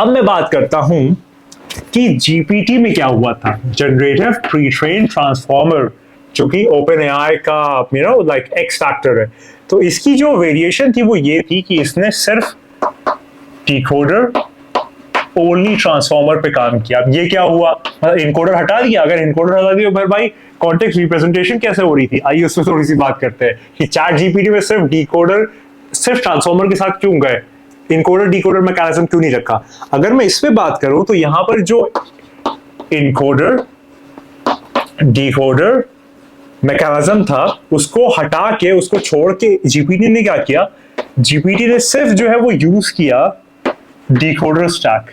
अब मैं बात करता हूं कि जीपीटी में क्या हुआ था, जनरेटिव प्री ट्रेन ट्रांसफॉर्मर, जो कि ओपन एआई का लाइक एक्स फैक्टर है। तो इसकी जो वेरिएशन थी वो ये थी कि इसने सिर्फ डिकोडर ओनली ट्रांसफॉर्मर पे काम किया। अब ये क्या हुआ, इनकोडर हटा दिया। अगर इनकोडर हटा दिया फिर भाई कॉन्टेक्स्ट रिप्रेजेंटेशन कैसे हो रही थी, आइए उस पर थोड़ी सी बात करते हैं कि चैट जीपीटी में सिर्फ डिकोडर सिर्फ ट्रांसफॉर्मर के साथ क्यों गए, इनकोडर डिकोडर मैकेनिज्म क्यों नहीं रखा। अगर मैं इस पे बात करूं तो यहां पर जो इनकोडर डिकोडर मैकेनिज्म था उसको हटा के, उसको छोड़ के जीपीटी ने क्या किया, जीपीटी ने सिर्फ जो है वो यूज किया डिकोडर स्टैक,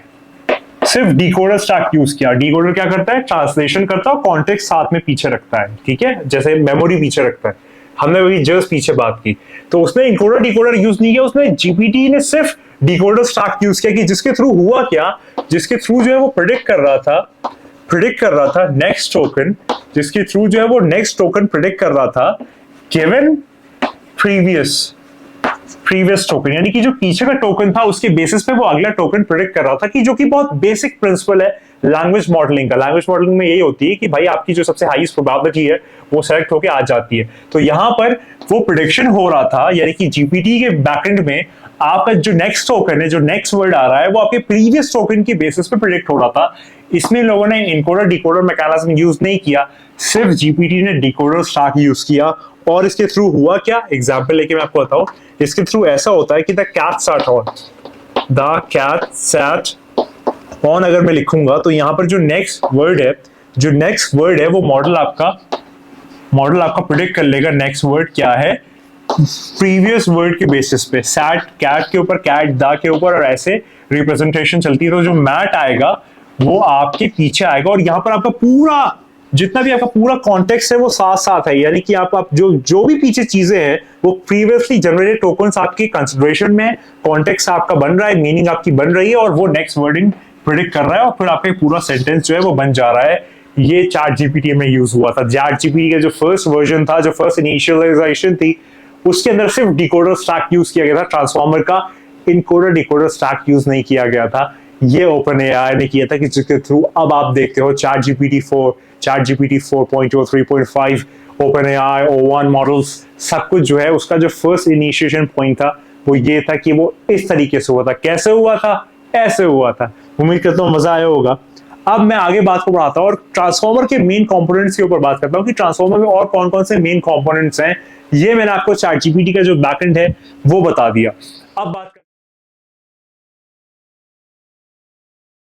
सिर्फ डिकोडर स्टैक यूज किया। डिकोडर क्या करता है, ट्रांसलेशन करता है और कॉन्टेक्स्ट साथ में पीछे रखता है, ठीक है, जैसे मेमोरी पीछे रखता है। हमने वही जस्ट पीछे बात की, तो उसने इनकोडर डिकोडर यूज नहीं किया, उसने जीपीटी ने सिर्फ डिकोडर स्टैक यूज किया कि जिसके थ्रू हुआ क्या, जिसके थ्रू जो है वो प्रेडिक्ट कर रहा था नेक्स्ट टोकन, जिसके थ्रू जो है वो नेक्स्ट टोकन प्रेडिक्ट कर रहा था गिवन प्रीवियस टोकन, यानी कि जो पीछे का टोकन था उसके बेसिस पे वो अगला टोकन प्रेडिक्ट कर रहा था, कि जो कि बहुत बेसिक प्रिंसिपल है लैंग्वेज मॉडलिंग का। लैंग्वेज मॉडलिंग में यही होती है कि भाई आपकी जो सबसे हाईएस्ट प्रोबेबिलिटी है वो सेलेक्ट होके आ जाती है। तो यहां पर वो प्रेडिक्शन हो रहा था, यानी कि जीपीटी के बैकएंड में आपका जो नेक्स्ट टोकन है, जो नेक्स्ट वर्ड आ रहा है, वो आपके प्रीवियस टोकन की बेसिस पे प्रेडिक्ट हो रहा था। इसमें लोगों ने इनकोडर डिकोडर मैकेनिज्म यूज नहीं किया, सिर्फ जीपीटी ने डिकोडर स्टैक यूज किया। और इसके थ्रू हुआ क्या, एग्जांपल लेके मैं आपको बताऊं, इसके थ्रू ऐसा होता है कि द कैट सैट ऑन अगर मैं लिखूंगा तो यहां पर जो नेक्स्ट वर्ड है वो मॉडल आपका प्रेडिक्ट कर लेगा नेक्स्ट वर्ड क्या है प्रीवियस वर्ड के बेसिस पे, सैट कैट के ऊपर, कैट दा के ऊपर, और ऐसे रिप्रेजेंटेशन चलती है। तो जो मैट आएगा वो आपके पीछे आएगा, और यहाँ पर आपका पूरा जितना भी आपका पूरा कॉन्टेक्स्ट है वो साथ साथ है, यानी कि आप जो भी पीछे चीजें हैं वो प्रीवियसली जनरेटेड टोकन्स आपके कंसिडरेशन में, कॉन्टेक्स्ट आपका बन रहा है, मीनिंग आपकी बन रही है, और वो नेक्स्ट वर्डिंग प्रेडिक्ट कर रहा है, और फिर आपका पूरा सेंटेंस जो है वो बन जा रहा है। ये चैट जीपीटी में यूज हुआ था। चैट जीपीटी का जो फर्स्ट वर्जन था, जो फर्स्ट इनिशियलाइजेशन थी, उसके अंदर सिर्फ डिकोडर स्टैक यूज किया गया था, ट्रांसफॉर्मर का इनकोडर डिकोडर स्टैक यूज नहीं किया गया था। ये ओपन एआई ने किया था, कि जिसके थ्रू अब आप देखते हो chat GPT 4, chat GPT 4.0, 3.5, open AI, O1 models, सब कुछ जो है उसका जो फर्स्ट इनिशिएशन पॉइंट था वो ये था कि वो इस तरीके से हुआ था। कैसे हुआ था, ऐसे हुआ था। उम्मीद करता हूँ मजा आया होगा। अब मैं आगे बात को बढ़ाता हूँ और ट्रांसफॉर्मर के मेन कंपोनेंट्स के ऊपर बात करता हूँ कि ट्रांसफॉर्मर में और कौन कौन से मेन कंपोनेंट्स हैं। ये मैंने आपको चैट जीपीटी का जो बैकएंड है वो बता दिया। अब बात